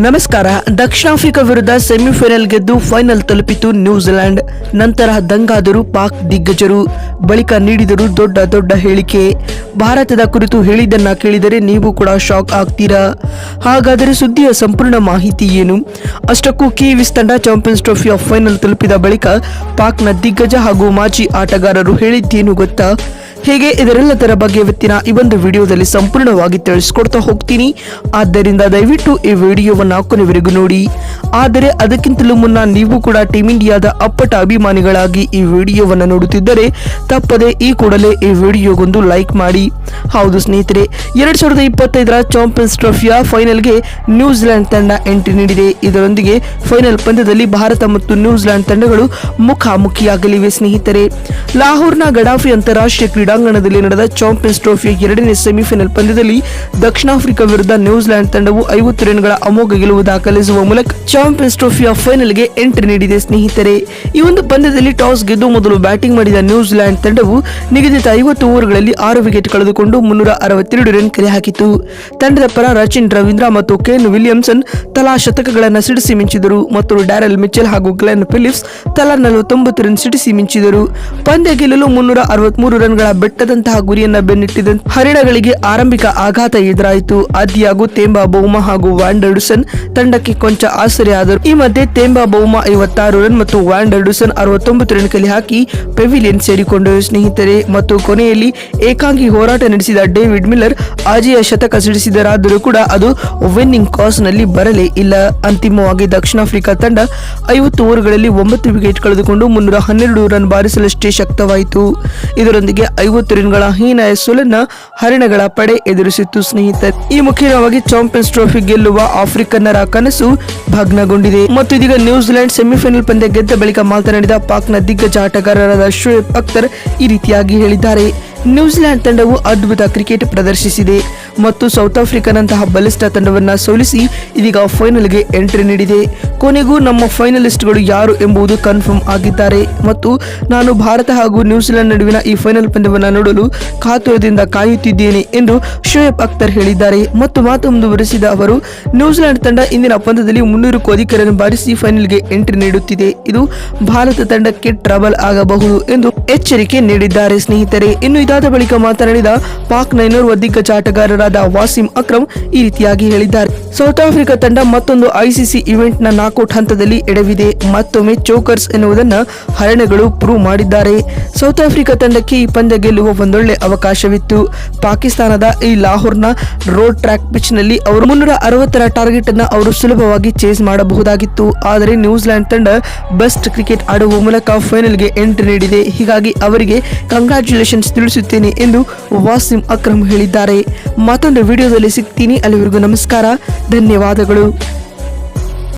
ನಮಸ್ಕಾರ. ದಕ್ಷಿಣ ಆಫ್ರಿಕಾ ವಿರುದ್ಧ ಸೆಮಿಫೈನಲ್ ಗೆದ್ದು ಫೈನಲ್ ತಲುಪಿತು ನ್ಯೂಜಿಲೆಂಡ್. ನಂತರ ದಂಗಾದರು ಪಾಕ್ ದಿಗ್ಗಜರು. ಬಳಿಕ ನೀಡಿದರು ದೊಡ್ಡ ಹೇಳಿಕೆ. ಭಾರತದ ಕುರಿತು ಹೇಳಿದ್ದನ್ನ ಕೇಳಿದರೆ ನೀವು ಕೂಡ ಶಾಕ್ ಆಗ್ತೀರಾ. ಹಾಗಾದರೆ ಸುದ್ದಿಯ ಸಂಪೂರ್ಣ ಮಾಹಿತಿ ಏನು? ಅಷ್ಟಕ್ಕೂ ಕಿವೀಸ್ ತಂಡ ಚಾಂಪಿಯನ್ಸ್ ಟ್ರೋಫಿ ಆಫ್ ಫೈನಲ್ ತಲುಪಿದ ಬಳಿಕ ಪಾಕ್ನ ದಿಗ್ಗಜ ಹಾಗೂ ಮಾಜಿ ಆಟಗಾರರು ಹೇಳಿದ್ದೇನು ಗೊತ್ತಾ? ಹೇಗೆ ಇದರೆಲ್ಲದರ ಬಗ್ಗೆ ಇವತ್ತಿನ ಈ ಒಂದು ವಿಡಿಯೋದಲ್ಲಿ ಸಂಪೂರ್ಣವಾಗಿ ತಿಳಿಸ್ಕೊಡ್ತಾ ಹೋಗ್ತೀನಿ. ಆದ್ದರಿಂದ ದಯವಿಟ್ಟು ಈ ವಿಡಿಯೋವನ್ನು ಕೊನೆವರೆಗೂ ನೋಡಿ. ಆದರೆ ಅದಕ್ಕಿಂತಲೂ ಮುನ್ನ ನೀವು ಕೂಡ ಟೀಮ್ ಇಂಡಿಯಾದ ಅಪ್ಪಟ ಅಭಿಮಾನಿಗಳಾಗಿ ಈ ವಿಡಿಯೋವನ್ನು ನೋಡುತ್ತಿದ್ದರೆ ತಪ್ಪದೆ ಈ ಕೂಡಲೇ ಈ ವಿಡಿಯೋಗೊಂದು ಲೈಕ್ ಮಾಡಿ. ಹೌದು ಸ್ನೇಹಿತರೆ, 2025ರ ಚಾಂಪಿಯನ್ಸ್ ಟ್ರೋಫಿಯ ಫೈನಲ್ಗೆ ನ್ಯೂಜಿಲೆಂಡ್ ತಂಡ ಎಂಟ್ರಿ ನೀಡಿದೆ. ಇದರೊಂದಿಗೆ ಫೈನಲ್ ಪಂದ್ಯದಲ್ಲಿ ಭಾರತ ಮತ್ತು ನ್ಯೂಜಿಲೆಂಡ್ ತಂಡಗಳು ಮುಖಾಮುಖಿಯಾಗಲಿವೆ. ಸ್ನೇಹಿತರೆ, ಲಾಹೋರ್ನ ಗಡಾಫಿ ಅಂತಾರಾಷ್ಟ್ರೀಯ ಕ್ರೀಡಾಂಗಣದಲ್ಲಿ ನಡೆದ ಚಾಂಪಿಯನ್ಸ್ ಟ್ರೋಫಿಯ ಎರಡನೇ ಸೆಮಿಫೈನಲ್ ಪಂದ್ಯದಲ್ಲಿ ದಕ್ಷಿಣ ಆಫ್ರಿಕಾ ವಿರುದ್ಧ ನ್ಯೂಜಿಲೆಂಡ್ ತಂಡವು 50 ರನ್ಗಳ ಅಮೋಘ ಗೆಲುವು ದಾಖಲಿಸುವ ಮೂಲಕ ಚಾಂಪಿಯನ್ಸ್ ಟ್ರೋಫಿಯ ಫೈನಲ್ಗೆ ಎಂಟ್ರಿ ನೀಡಿದೆ. ಸ್ನೇಹಿತರೆ, ಈ ಒಂದು ಪಂದ್ಯದಲ್ಲಿ ಟಾಸ್ ಗೆದ್ದು ಮೊದಲು ಬ್ಯಾಟಿಂಗ್ ಮಾಡಿದ ನ್ಯೂಜಿಲೆಂಡ್ ತಂಡವು ನಿಗದಿತ 50 ಓವರ್ಗಳಲ್ಲಿ 6 ವಿಕೆಟ್ ಕಳೆದುಕೊಂಡು 362 ರನ್ ಕಲೆ ಹಾಕಿತು. ತಂಡದ ಪರ ರಚಿನ್ ರವೀಂದ್ರ ಮತ್ತು ಕೇನ್ ವಿಲಿಯಮ್ಸನ್ ತಲಾ ಶತಕಗಳನ್ನು ಸಿಡಿಸಿ ಮಿಂಚಿದರು ಮತ್ತು ಡ್ಯಾರೆಲ್ ಮಿಚೆಲ್ ಹಾಗೂ ಗ್ಲೆನ್ ಫಿಲಿಪ್ಸ್ ತಲಾ 49 ರನ್ ಸಿಡಿಸಿ ಮಿಂಚಿದರು. ಪಂದ್ಯ ಗೆಲ್ಲಲು 363 ರನ್ಗಳ ಬೆಟ್ಟದಂತಹ ಗುರಿಯನ್ನ ಬೆನ್ನಿಟ್ಟಿದ್ದ ಹರಿಣಗಳಿಗೆ ಆರಂಭಿಕ ಆಘಾತ ಎದುರಾಯಿತು. ಆದ್ಯಾಗೂ ತೇಂಬಾ ಬೌಮಾ ಹಾಗೂ ವ್ಯಾಂಡರ್ಡುಸನ್ ತಂಡಕ್ಕೆ ಕೊಂಚ ಆಸರೆ ಆದರು. ಈ ಮಧ್ಯೆ ತೇಂಬಾ ಬೌಮಾ 56 ರನ್ ಮತ್ತು ವ್ಯಾಂಡರ್ಡುಸನ್ 69 ರನ್ ಕಲೆ ಹಾಕಿ ಪೆವಿಲಿಯನ್ ಸೇರಿಕೊಂಡರು. ಸ್ನೇಹಿತರೆ, ಮತ್ತು ಕೊನೆಯಲ್ಲಿ ಏಕಾಂಗಿ ಹೋರಾಟ ನಡೆಸಿದ ಡೇವಿಡ್ ಮಿಲ್ಲರ್ ಅಜೇಯ ಶತಕ ಸಿಡಿಸಿದರಾದರೂ ಕೂಡ ಅದು ವಿನ್ನಿಂಗ್ ಕಾಸ್ ನಲ್ಲಿ ಬರಲೇ ಇಲ್ಲ. ಅಂತಿಮವಾಗಿ ದಕ್ಷಿಣ ಆಫ್ರಿಕಾ ತಂಡ 50 ಓವರ್ಗಳಲ್ಲಿ 9 ವಿಕೆಟ್ ಕಳೆದುಕೊಂಡು 312 ರನ್ ಬಾರಿಸಲಷ್ಟೇ ಶಕ್ತವಾಯಿತು. ಇದರೊಂದಿಗೆ 50 ರನ್ಗಳ ಹೀನಾಯ ಸೋಲನ್ನ ಹರಿಣಗಳ ಪಡೆ ಎದುರಿಸಿತ್ತು. ಸ್ನೇಹಿತರೆ, ಈ ಮುಖ್ಯವಾಗಿ ಚಾಂಪಿಯನ್ಸ್ ಟ್ರೋಫಿ ಗೆಲ್ಲುವ ಆಫ್ರಿಕನ್ನರ ಕನಸು ಭಗ್ನಗೊಂಡಿದೆ. ಮತ್ತು ಇದೀಗ ನ್ಯೂಜಿಲೆಂಡ್ ಸೆಮಿಫೈನಲ್ ಪಂದ್ಯ ಗೆದ್ದ ಬಳಿಕ ಮಾತನಾಡಿದ ಪಾಕ್ನ ದಿಗ್ಗಜ ಆಟಗಾರರಾದ ಶೋಯಬ್ ಅಖ್ತರ್ ಈ ರೀತಿಯಾಗಿ ಹೇಳಿದ್ದಾರೆ. ನ್ಯೂಜಿಲೆಂಡ್ ತಂಡವು ಅದ್ಭುತ ಕ್ರಿಕೆಟ್ ಪ್ರದರ್ಶಿಸಿದೆ ಮತ್ತು ಸೌತ್ ಆಫ್ರಿಕಾನಂತಹ ಬಲಿಷ್ಠ ತಂಡವನ್ನ ಸೋಲಿಸಿ ಇದೀಗ ಫೈನಲ್ಗೆ ಎಂಟ್ರಿ ನೀಡಿದೆ. ಕೊನೆಗೂ ನಮ್ಮ ಫೈನಲಿಸ್ಟ್ಗಳು ಯಾರು ಎಂಬುದು ಕನ್ಫರ್ಮ್ ಆಗಿದ್ದಾರೆ ಮತ್ತು ನಾನು ಭಾರತ ಹಾಗೂ ನ್ಯೂಜಿಲೆಂಡ್ ನಡುವಿನ ಈ ಫೈನಲ್ ಪಂದ್ಯವನ್ನು ನೋಡಲು ಕಾತುರದಿಂದ ಕಾಯುತ್ತಿದ್ದೇನೆ ಎಂದು ಶೋಯಬ್ ಅಖ್ತರ್ ಹೇಳಿದ್ದಾರೆ. ಮತ್ತು ಮಾತು ಮುಂದುವರೆಸಿದ ಅವರು, ನ್ಯೂಜಿಲೆಂಡ್ ತಂಡ ಇಂದಿನ ಪಂದ್ಯದಲ್ಲಿ 300ಕ್ಕೂ ಅಧಿಕ ರನ್ ಬಾರಿಸಿ ಫೈನಲ್ಗೆ ಎಂಟ್ರಿ ನೀಡುತ್ತಿದೆ. ಇದು ಭಾರತ ತಂಡಕ್ಕೆ ಟ್ರಬಲ್ ಆಗಬಹುದು ಎಂದು ಎಚ್ಚರಿಕೆ ನೀಡಿದ್ದಾರೆ. ಸ್ನೇಹಿತರೆ, ಇನ್ನು ಇದಾದ ಬಳಿಕ ಮಾತನಾಡಿದ ಪಾಕ್ನ ಇನ್ನೋರ್ವ ದಿಗ್ಗಜ ಆಟಗಾರರಾದ ವಾಸಿಂ ಅಕ್ರಮ್ ಈ ರೀತಿಯಾಗಿ ಹೇಳಿದ್ದಾರೆ. ಸೌತ್ ಆಫ್ರಿಕಾ ತಂಡ ಮತ್ತೊಂದು ಐಸಿಸಿ ಇವೆಂಟ್ ನ ನಾಕೌಟ್ ಹಂತದಲ್ಲಿ ಎಡವಿದೆ. ಮತ್ತೊಮ್ಮೆ ಚೋಕರ್ಸ್ ಎನ್ನುವುದನ್ನು ಹರಿಣಗಳು ಪ್ರೂವ್ ಮಾಡಿದ್ದಾರೆ. ಸೌತ್ ಆಫ್ರಿಕಾ ತಂಡಕ್ಕೆ ಈ ಪಂದ್ಯ ಗೆಲ್ಲುವ ಒಂದೊಳ್ಳೆ ಅವಕಾಶವಿತ್ತು. ಪಾಕಿಸ್ತಾನದ ಈ ಲಾಹೋರ್ನ ರೋಡ್ ಟ್ರ್ಯಾಕ್ ಪಿಚ್ ನಲ್ಲಿ ಅವರು 360ರ ಟಾರ್ಗೆಟ್ ಅನ್ನು ಅವರು ಸುಲಭವಾಗಿ ಚೇಸ್ ಮಾಡಬಹುದಾಗಿತ್ತು. ಆದರೆ ನ್ಯೂಜಿಲೆಂಡ್ ತಂಡ ಬೆಸ್ಟ್ ಕ್ರಿಕೆಟ್ ಆಡುವ ಮೂಲಕ ಫೈನಲ್ಗೆ ಎಂಟ್ರಿ ನೀಡಿದೆ. ಹೀಗಾಗಿ ಅವರಿಗೆ ಕಂಗ್ರಾಚ್ಯುಲೇಷನ್ಸ್ ತಿಳಿಸುತ್ತೇನೆ ಎಂದು ವಾಸಿಂ ಅಕ್ರಮ್ ಹೇಳಿದ್ದಾರೆ. ಮತ್ತೊಂದು ವಿಡಿಯೋದಲ್ಲಿ ಸಿಗ್ತೀನಿ. ಅಲ್ಲಿವರೆಗೂ ನಮಸ್ಕಾರ, ಧನ್ಯವಾದಗಳು.